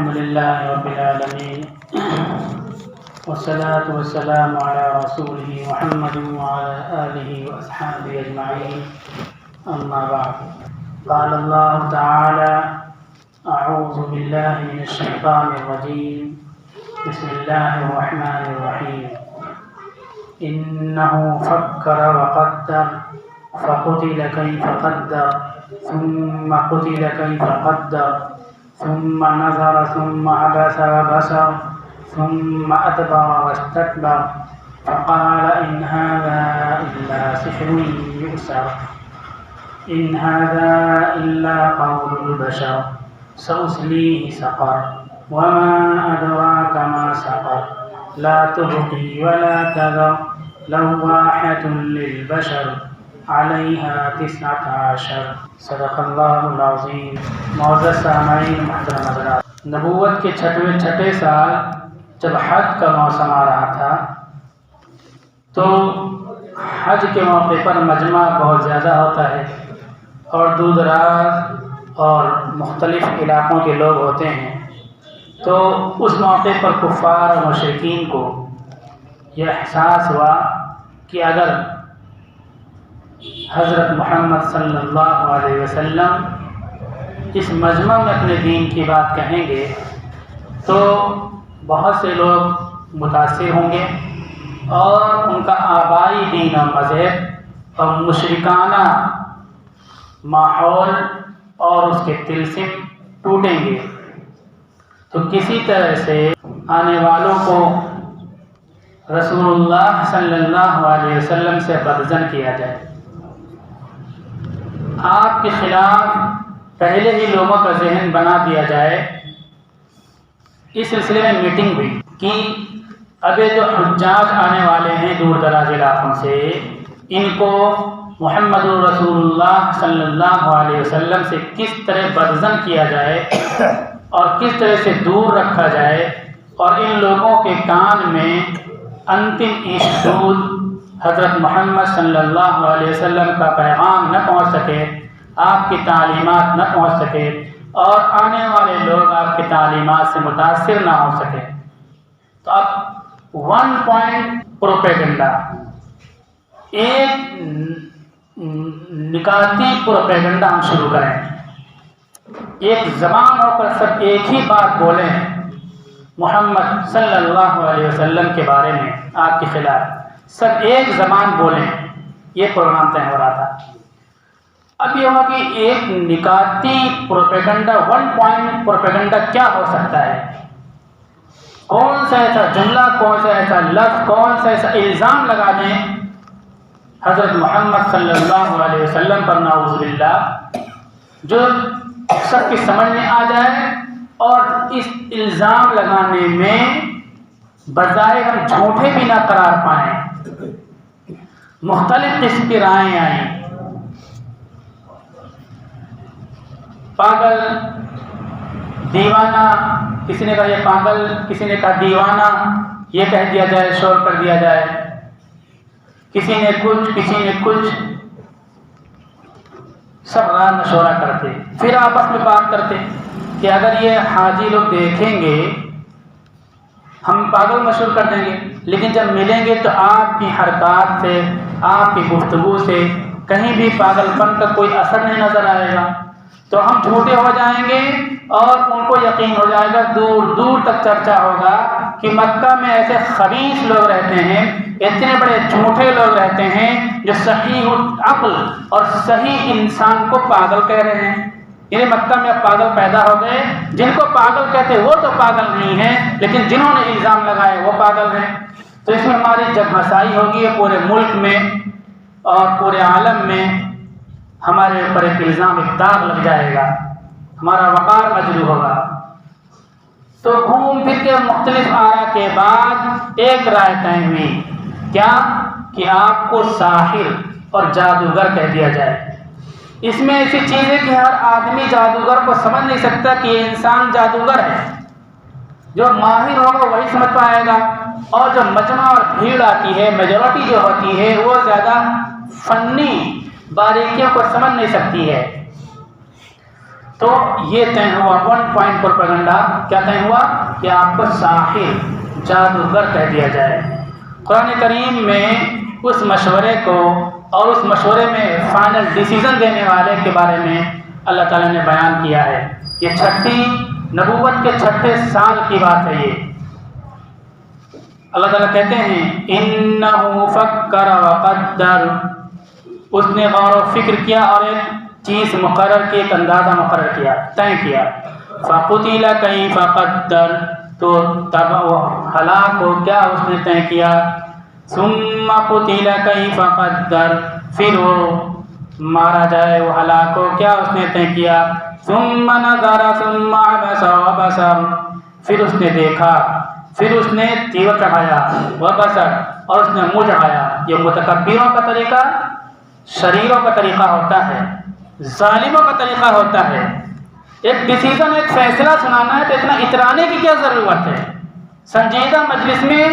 الحمد لله رب العالمين والصلاة والسلام على رسوله محمد وعلى آله وأصحابه أجمعين أما بعد قال الله تعالى أعوذ بالله من الشيطان الرجيم بسم الله الرحمن الرحيم إنه فكر وقدر فقتل كيف قدر ثم قتل كيف قدر ثم نظر ثم عبس وبصر ثم أدبر واستكبر فقال إن هذا إلا سحر يؤثر إن هذا إلا قول البشر سأصليه سقر وما أدراك ما سقر لا تبقي ولا تذر لواحة للبشر علیہ 19 صدق اللہ العظیم۔ معزز سامعین محترم حضرات، نبوت کے چھٹے سال جب حج کا موسم آ رہا تھا تو حج کے موقع پر مجمع بہت زیادہ ہوتا ہے اور دور دراز اور مختلف علاقوں کے لوگ ہوتے ہیں، تو اس موقع پر کفار اور مشرکین کو یہ احساس ہوا کہ اگر حضرت محمد صلی اللہ علیہ وسلم اس مجمع میں اپنے دین کی بات کہیں گے تو بہت سے لوگ متاثر ہوں گے اور ان کا آبائی دین و مذہب اور مشرکانہ ماحول اور اس کے طلسم ٹوٹیں گے، تو کسی طرح سے آنے والوں کو رسول اللہ صلی اللہ علیہ وسلم سے بدظن کیا جائے۔ آپ کے خلاف پہلے ہی لوگوں کا ذہن بنا دیا جائے۔ اس سلسلے میں میٹنگ ہوئی کہ اب جو حجاج آنے والے ہیں دور دراز علاقوں سے، ان کو محمد رسول اللہ صلی اللہ علیہ وسلم سے کس طرح بدظن کیا جائے اور کس طرح سے دور رکھا جائے اور ان لوگوں کے کان میں انتم اشدود حضرت محمد صلی اللہ علیہ وسلم کا پیغام نہ پہنچ سکے، آپ کی تعلیمات نہ پہنچ سکے اور آنے والے لوگ آپ کی تعلیمات سے متاثر نہ ہو سکے، تو اب 1 پوائنٹ پروپیگنڈا، ایک نکاتی پروپیگنڈا ہم شروع کریں، ایک زبان ہو کر سب ایک ہی بات بولیں محمد صلی اللہ علیہ وسلم کے بارے میں، آپ کے خلاف سب ایک زبان بولیں، یہ پروگرام طے ہو رہا تھا۔ اب یہ ہوا کہ ایک نکاتی پروپیگنڈا 1 پوائنٹ پروپیگنڈا کیا ہو سکتا ہے، کون سا ایسا جملہ، کون سا ایسا لفظ، کون سا ایسا الزام لگا دیں حضرت محمد صلی اللہ علیہ وسلم پر نعوذ باللہ جو سب کی سمجھ میں آ جائے اور اس الزام لگانے میں بظاہر ہم جھوٹے بھی نہ قرار پائیں، مختلف قسم کی رائیں آئیں، پاگل، دیوانہ، کسی نے کہا یہ پاگل، کسی نے کہا دیوانہ، یہ کہہ دیا جائے، شور کر دیا جائے، کسی نے کچھ، سب رائے مشورہ کرتے، پھر آپس میں بات کرتے کہ اگر یہ حاجی لوگ دیکھیں گے ہم پاگل مشہور کر دیں گے، لیکن جب ملیں گے تو آپ کی حرکات سے، آپ کی گفتگو سے کہیں بھی پاگل پن کا کوئی اثر نہیں نظر آئے گا، تو ہم جھوٹے ہو جائیں گے اور ان کو یقین ہو جائے گا، دور دور تک چرچا ہوگا کہ مکہ میں ایسے خبیث لوگ رہتے ہیں، اتنے بڑے جھوٹے لوگ رہتے ہیں جو صحیح عقل اور صحیح انسان کو پاگل کہہ رہے ہیں، یعنی مکہ میں اب پاگل پیدا ہو گئے، جن کو پاگل کہتے وہ تو پاگل نہیں ہیں لیکن جنہوں نے الزام لگائے وہ پاگل ہیں۔ تو اس میں ہماری جگمسائی ہوگی پورے ملک میں اور پورے عالم میں، ہمارے اوپر ایک الزام، ایک داغ لگ جائے گا، ہمارا وقار مجروح ہوگا۔ تو گھوم پھر کے مختلف آراء کے بعد ایک رائے طے ہوئی، کیا کہ آپ کو ساحر اور جادوگر کہہ دیا جائے۔ اس میں ایسی چیز ہے کہ ہر آدمی جادوگر کو سمجھ نہیں سکتا کہ یہ انسان جادوگر ہے، جو ماہر ہوگا وہی سمجھ پائے گا، اور جو مجمع اور بھیڑ آتی ہے، میجورٹی جو ہوتی ہے وہ زیادہ فنی باریکیوں کو سمجھ نہیں سکتی ہے۔ تو یہ طے ہوا 1 پوائنٹ پروپیگنڈا، کیا طے ہوا کہ آپ کو ساحر، جادوگر کہہ دیا جائے۔ قرآن کریم میں اس مشورے کو اور اس مشورے میں فائنل ڈیسیژن دینے والے کے بارے میں اللہ تعالیٰ نے بیان کیا ہے۔ یہ چھٹی نبوت کے 6 سال کی بات ہے۔ یہ اللہ تعالیٰ کہتے ہیں اِنَّهُ فَكَّرَ وَقَدَّرَ، اس نے غور و فکر کیا اور ایک چیز مقرر کی، ایک اندازہ مقرر کیا، طے کیا۔ فَقُتِلَ كَيْفَ قَدَّرَ، تو تب وہ ہلاک ہو، کیا اس نے طے کیا۔ ثُمَّ قُتِلَ كَيْفَ قَدَّرَ، پھر وہ مارا جائے، وہ ہلاک ہو، کیا اس نے طے کیا۔ ثُمَّ نَظَرَ ثُمَّ عَبَسَ وَبَسَرَ، پھر اس نے دیکھا، پھر اس نے تیور چڑھایا، وبسر، اور اس نے منہ چڑھایا۔ یہ متکبروں کا طریقہ، شریروں کا طریقہ ہوتا ہے، ظالموں کا طریقہ ہوتا ہے۔ ایک ڈیسیژن، ایک فیصلہ سنانا ہے تو اتنا اترانے کی کیا ضرورت ہے؟ سنجیدہ مجلس میں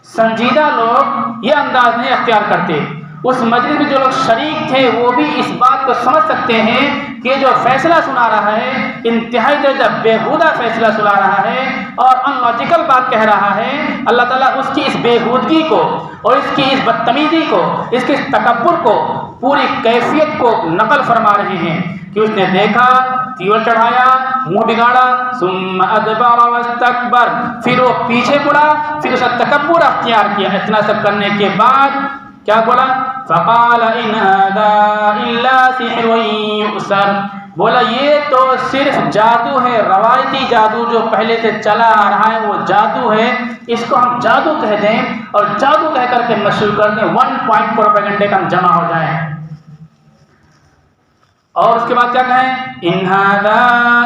سنجیدہ لوگ یہ انداز نہیں اختیار کرتے۔ اس مجلس میں جو لوگ شریک تھے وہ بھی اس بات کو سمجھ سکتے ہیں کہ جو فیصلہ سنا رہا ہے انتہائی درجہ بےہودہ فیصلہ سنا رہا ہے اور ان لاجیکل بات کہہ رہا ہے۔ اللہ تعالیٰ اس کی اس بےہودگی کو اور اس کی اس بدتمیزی کو، اس کے اس تکبر کو، پوری کیفیت کو نقل فرما رہے ہیں کہ اس نے دیکھا، تیور چڑھایا، منہ بگاڑا، ثم ادبر واستکبر، پھر وہ پیچھے مڑا، پھر اس نے تکبر اختیار کیا۔ اتنا سب کرنے کے بعد کیا بولا؟ فقال ان هذا الا سحر یؤثر، بولا یہ تو صرف جادو ہے، روایتی جادو جو پہلے سے چلا آ رہا ہے وہ جادو ہے، اس کو ہم جادو کہہ دیں اور جادو کہہ کر کے مشہور کر دیں، 1 پوائنٹ پروپیگنڈے کا ہم جمع ہو جائیں۔ اور اس کے بعد کیا کہیں؟ ان هذا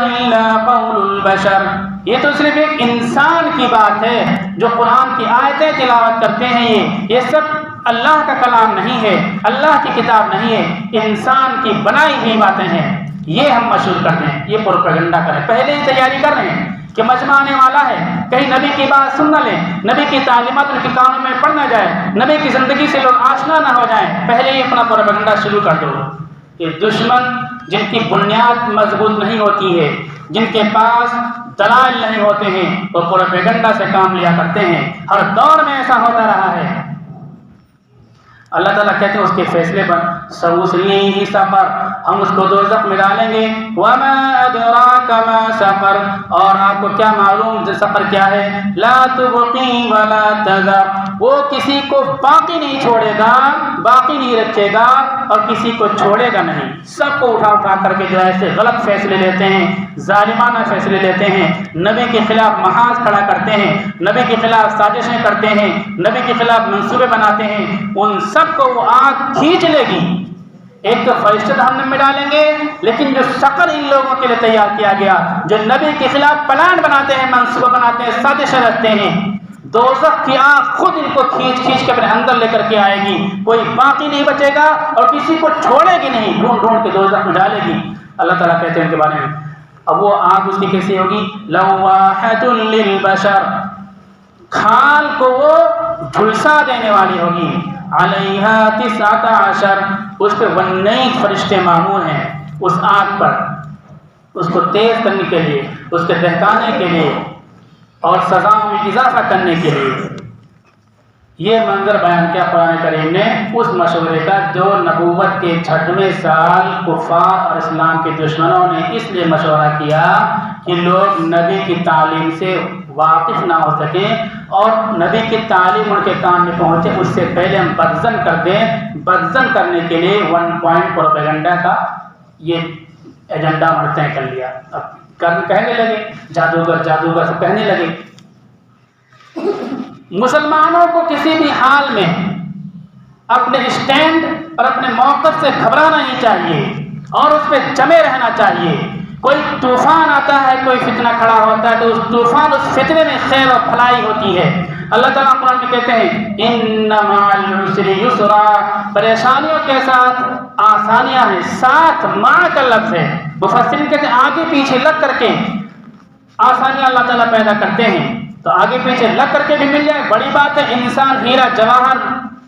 الا قول البشر، یہ تو صرف ایک انسان کی بات ہے جو قرآن کی آیتیں تلاوت کرتے ہیں، یہ سب اللہ کا کلام نہیں ہے، اللہ کی کتاب نہیں ہے، انسان کی بنائی ہوئی باتیں ہیں، یہ ہم مشہور کر دیں، یہ پروپیگنڈا کریں۔ پہلے ہی تیاری کر رہے ہیں کہ مجمع آنے والا ہے، کہیں نبی کی بات سن نہ لیں، نبی کی تعلیمات ان کے کانوں میں پڑ نہ جائے، نبی کی زندگی سے لوگ آشنا نہ ہو جائیں، پہلے ہی اپنا پروپیگنڈا شروع کر دو۔ یہ دشمن جن کی بنیاد مضبوط نہیں ہوتی ہے، جن کے پاس دلائل نہیں ہوتے ہیں، وہ پروپیگنڈا سے کام لیا کرتے ہیں، ہر دور میں ایسا ہوتا رہا ہے۔ اللہ تعالیٰ کہتے ہیں اس کے فیصلے پر سَأُصْلِيهِ سَقَرَ، ہم اس کو دوزخ میں ڈالیں گے، وَمَا أَدْرَاكَ مَا سَقَرَ، اور آپ کو کیا معلوم سقر کیا ہے، لَا تُبْقِي وَلَا تَذَرُ، وہ کسی کو باقی نہیں چھوڑے گا، باقی نہیں رکھے گا اور کسی کو چھوڑے گا نہیں۔ سب کو اٹھا اٹھا کر کے جو ایسے غلط فیصلے لیتے ہیں، ظالمانہ فیصلے لیتے ہیں، نبی کے خلاف محاذ کھڑا کرتے ہیں، نبی کے خلاف سازشیں کرتے ہیں، نبی کے خلاف منصوبے بناتے ہیں، ان سب کو وہ آگ کھینچ لے گی۔ ایک تو فرشتے جہنم میں ڈالیں گے، لیکن جو شکر ان لوگوں کے لیے تیار کیا گیا جو نبی کے خلاف پلان بناتے ہیں، منصوبہ بناتے ہیں، سازشیں رکھتے ہیں، دوزخ کی آگ خود ان کو کھینچ کھینچ کے اپنے اندر لے کر کے آئے گی، کوئی باقی نہیں بچے گا اور کسی کو چھوڑے گی نہیں، ڈھونڈ ڈھونڈ کے دوزخ میں ڈالے گی۔ اللہ تعالیٰ کہتے ہیں ان کے بارے میں، اب وہ آگ اس کی کیسی ہوگی؟ لواحۃ للبشر، کھال کو وہ جھلسا دینے والی ہوگی، علیہا 19، اس پہ 19 فرشتے معمور ہیں اس آگ پر، اس کو تیز کرنے کے لیے، اس کے دہکانے کے لیے اور سزا میں اضافہ کرنے کے لیے۔ یہ منظر بیان کیا قرآن کریم نے اس مشورے کا جو نبوت کے 6ویں سال کفار اور اسلام کے دشمنوں نے اس لیے مشورہ کیا کہ لوگ نبی کی تعلیم سے واقف نہ ہو سکیں اور نبی کی تعلیم ان کے کان میں پہنچے اس سے پہلے ہم بدزن کر دیں۔ بدزن کرنے کے لیے 1 پوائنٹ پروپیگنڈا کا یہ ایجنڈا ہم نے طے کر لیا۔ اب کہنے لگے جادوگر جادوگر سے کہنے لگے۔ مسلمانوں کو کسی بھی حال میں اپنے اسٹینڈ اور اپنے موقف سے گھبرانا نہیں چاہیے اور اس پہ جمے رہنا چاہیے۔ کوئی طوفان آتا ہے، کوئی فتنہ کھڑا ہوتا ہے تو اس طوفان اس فتنے میں خیر و بھلائی ہوتی ہے۔ اللہ تعالیٰ قرآن میں کہتے ہیں ان مع العسر یسرا، پریشانیوں کے ساتھ آسانیاں ہیں، ساتھ مع کا لفظ ہے۔ مفسرین کہتے ہیں آگے پیچھے لگ کر کے آسانیاں اللہ تعالیٰ پیدا کرتے ہیں، تو آگے پیچھے لگ کر کے بھی مل جائے بڑی بات ہے۔ انسان ہیرا جواہر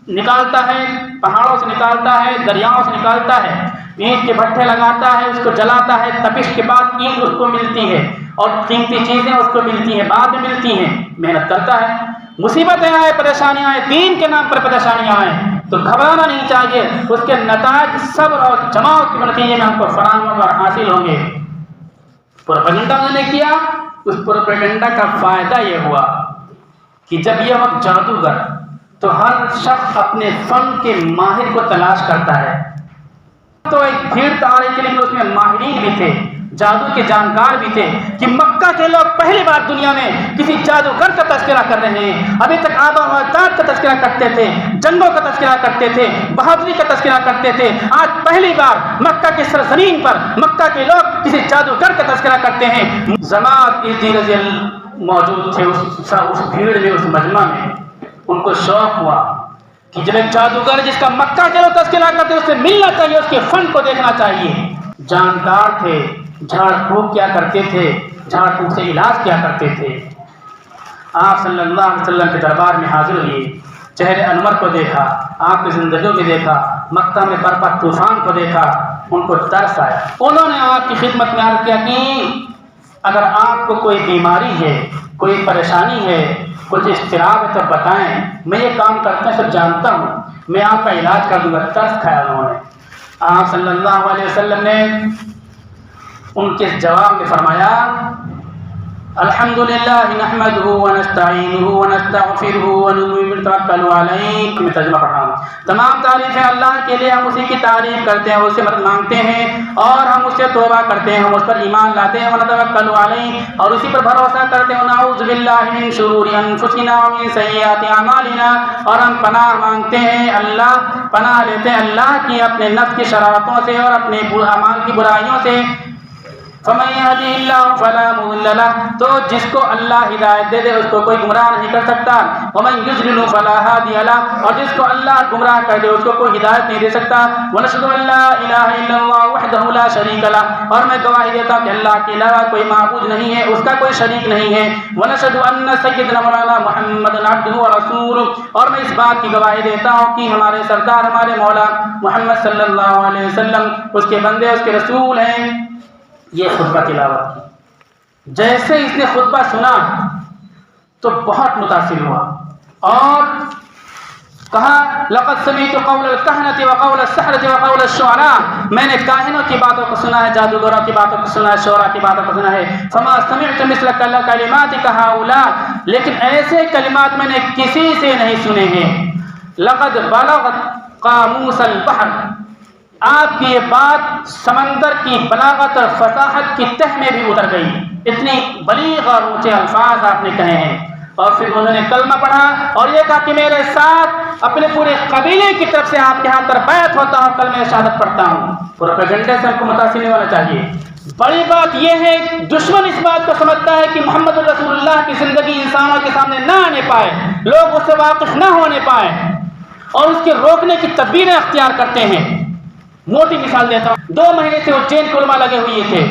نکالتا ہے، پہاڑوں سے نکالتا ہے، دریاؤں سے نکالتا ہے، اینٹ کے بھٹے لگاتا ہے، اس کو جلاتا ہے، تپش کے بعد اینٹ اس کو ملتی ہے اور قیمتی چیزیں اس کو ملتی ہیں، بعد میں ملتی ہیں، محنت کرتا ہے، مصیبتیں آئیں، پریشانیاں آئیں، دین کے نام پر پریشانیاں آئیں تو گھبرانا نہیں چاہیے، اس کے نتائج صبر اور جماعت کے نتیجے میں ہم کو فراہم اور حاصل ہوں گے۔ پروپیگنڈا انہوں نے کیا، اس پروپیگنڈا کا فائدہ یہ ہوا کہ جب یہ وقت جادوگر تو ہر شخص اپنے فن کے ماہر کو تلاش کرتا ہے، تو ایک بھیڑ تاری کے لیے اس میں ماہرین بھی تھے، جادو کے جانکار بھی تھے کہ مکہ کے لوگ پہلی بار دنیا میں کسی جادوگر کا تذکرہ کر رہے ہیں۔ ابھی تک آبا و اجداد کا تذکرہ کرتے تھے، جنگوں کا تذکرہ کرتے تھے، بہادری کا تذکرہ کرتے تھے، آج پہلی بار مکہ کی سرزمین پر مکہ کے لوگ کسی جادوگر کا تذکرہ کرتے ہیں۔ جماعت رضی اللہ موجود تھے اس بھیڑ میں، اس مجمع میں، ان کو شوق ہوا کہ جب ایک جادوگر جس کا مکہ کے لوگ تذکرہ کرتے اس سے ملنا چاہیے، اس کے فن کو دیکھنا چاہیے۔ جانکار تھے، جھاڑ پھونک کیا کرتے تھے، جھاڑ پھونک سے علاج کیا کرتے تھے۔ آپ صلی اللہ علیہ وسلم کے دربار میں حاضر ہوئے، چہرے انور کو دیکھا، آپ کی زندگیوں میں دیکھا، مکہ میں برپا طوفان کو دیکھا، ان کو ترس آیا۔ انہوں نے آپ کی خدمت میں عرض کیا کہ اگر آپ کو کوئی بیماری ہے، کوئی پریشانی ہے، کچھ اضطراب ہے تو بتائیں، میں یہ کام کرتا ہوں، سب جانتا ہوں، میں آپ کا علاج کر دوں گا۔ ترس کھایا انہوں نے۔ آپ صلی اللہ علیہ وسلم نے ان کے جواب میں فرمایا الحمدللہ نحمدہ ونستعینہ ونستغفرہ ونتوکل علیہ۔ میں ترجمہ پڑھ رہا ہوں۔ تمام تعریفیں اللہ کے لیے، ہم اسی کی تعریف کرتے ہیں، اس سے مدد مانگتے ہیں اور ہم اس سے توبہ کرتے ہیں، ہم اس پر ایمان لاتے ہیں، ونتوکل علیہ، اور اسی پر بھروسہ کرتے ہیں، ونعوذ باللہ من شرور انفسنا ومن سیئات اعمالنا، اور ہم پناہ مانگتے ہیں، اللہ پناہ لیتے ہیں اللہ کی اپنے نفس کی شرارتوں سے اور اپنے اعمال کی برائیوں سے۔ فمن يهده الله فلا مضل له، تو جس کو اللہ ہدایت دے دے اس کو کوئی گمراہ نہیں کر سکتا۔ ومن يضلل فلا هادي له، اور جس کو اللہ گمراہ کر دے اس کو کوئی ہدایت نہیں دے سکتا۔ ونشهد ان لا اله الا الله وحده لا شريك له، اور میں گواہی دیتا ہوں کہ اللہ کے علاوہ کوئی معبود نہیں ہے، اس کا کوئی شریک نہیں ہے۔ ونشهد ان سيدنا مولانا محمد عبده ورسوله، اور میں اس بات کی گواہی دیتا ہوں کہ ہمارے سردار ہمارے مولا محمد صلی اللہ علیہ وسلم اس کے بندے اس کے رسول ہیں۔ یہ خطبہ تلاوت کی، جیسے اس نے خطبہ سنا تو بہت متاثر ہوا اور کہا لقد سمعت قول الكهنة وقول السحرة وقول الشعراء، میں نے کاہنوں کی باتوں کو سنا ہے، جادوگروں کی باتوں کو سنا ہے، شعراء کی باتوں کو سنا ہے۔ فما سمعت مثل کلماتک هؤلاء، لیکن ایسے کلمات میں نے کسی سے نہیں سنے ہیں۔ لقد بلغت قاموس البحر، آپ کی یہ بات سمندر کی بلاغت اور فصاحت کی تہ میں بھی اتر گئی، اتنی بلیغ اور اونچے الفاظ آپ نے کہے ہیں۔ اور پھر انہوں نے کلمہ پڑھا اور یہ کہا کہ میرے ساتھ اپنے پورے قبیلے کی طرف سے آپ کے ہاتھ پر بیعت ہوتا ہوں، کلمہ شہادت پڑھتا ہوں۔ پروپیگنڈے سے ہم کو متاثر نہیں ہونا چاہیے۔ بڑی بات یہ ہے دشمن اس بات کو سمجھتا ہے کہ محمد رسول اللہ کی زندگی انسانوں کے سامنے نہ آنے پائے، لوگ اس سے واقف نہ ہونے پائیں اور اس کے روکنے کی تدبیریں اختیار کرتے ہیں۔ موٹی مثال دیتا ہوں، 2 مہینے سے اجین کے علماء لگے ہوئے تھے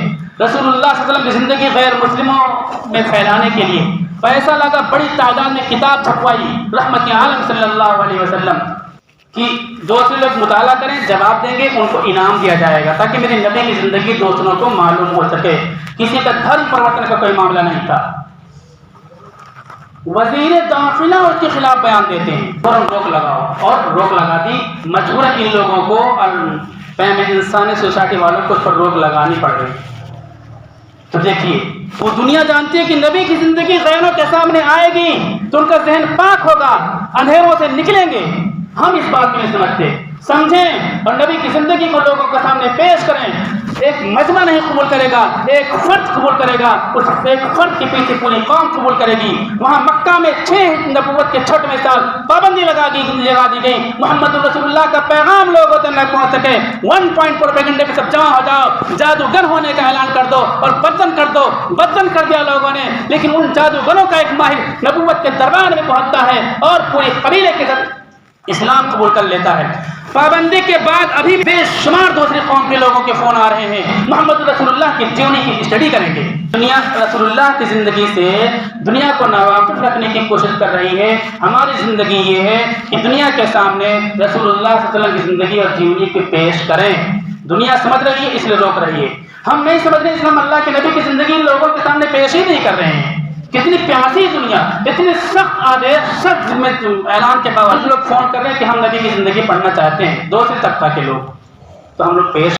رسول اللہ صلی اللہ علیہ وسلم کی زندگی غیر مسلموں میں پھیلانے کے لیے، پیسہ لگا، بڑی تعداد میں کتاب چھپوائی رحمت عالم صلی اللہ علیہ وسلم کہ دوسرے لوگ مطالعہ کریں، جواب دیں گے، ان کو انعام دیا جائے گا تاکہ میری نبی کی زندگی دوسروں کو معلوم ہو سکے۔ کسی کا دھرم پرورتن کا کوئی معاملہ نہیں تھا۔ وزیر داخلہ اس کے خلاف بیان دیتے ہیں، فوراً روک لگاؤ، اور روک لگا دی، مجبوراً ان لوگوں کو اور انسانی سوسائٹی والوں کو اس پر روک لگانی پڑ گئی۔ تو دیکھیے وہ دنیا جانتی ہے کہ نبی کی زندگی غیروں کے سامنے آئے گی تو ان کا ذہن پاک ہوگا، اندھیروں سے نکلیں گے۔ ہم اس بات میں نہیں سمجھتے، سمجھیں اور نبی کی زندگی کو لوگوں کے سامنے پیش کریں۔ ایک مجمع نہیں قبول کرے گا، ایک فرد قبول کرے گا، اس ایک فرد کے پیچھے پوری قوم قبول کرے گی۔ وہاں مکہ میں 6 نبوت کے 6ویں سال پابندی لگا دی گئی، محمد رسول اللہ کا پیغام لوگوں تک نہ پہنچ سکے۔ 1 پوائنٹ پروپیگنڈے پہ سب جمع ہو جاؤ، جادوگر ہونے کا اعلان کر دو اور بدزن کر دو۔ بدزن کر دیا لوگوں نے، لیکن ان جادوگروں کا ایک ماہر نبوت کے دربار میں پہنچتا ہے اور پورے قبیلے کے ساتھ اسلام قبول کر لیتا ہے۔ پابندی کے بعد ابھی بے شمار دوسری قوم کے لوگوں کے فون آ رہے ہیں، محمد رسول اللہ کی جیونی کی اسٹڈی کریں گے۔ دنیا رسول اللہ کی زندگی سے دنیا کو ناواقف رکھنے کی کوشش کر رہی ہے۔ ہماری زندگی یہ ہے کہ دنیا کے سامنے رسول اللہ صلی اللہ علیہ وسلم کی زندگی اور جیونی کو پیش کریں۔ دنیا سمجھ رہی ہے اس لیے روک رہی ہے، ہم نہیں سمجھ رہے اس لیے ہم اللہ کے نبی کی زندگی لوگوں کے سامنے پیش ہی نہیں کر رہے ہیں۔ کتنی پیاسی دنیا، اتنے سخت آدیش، سخت اعلان کے باوجود لوگ فون کر رہے ہیں کہ ہم نبی کی زندگی پڑھنا چاہتے ہیں، دوسرے طبقہ کے لوگ، تو ہم لوگ پیش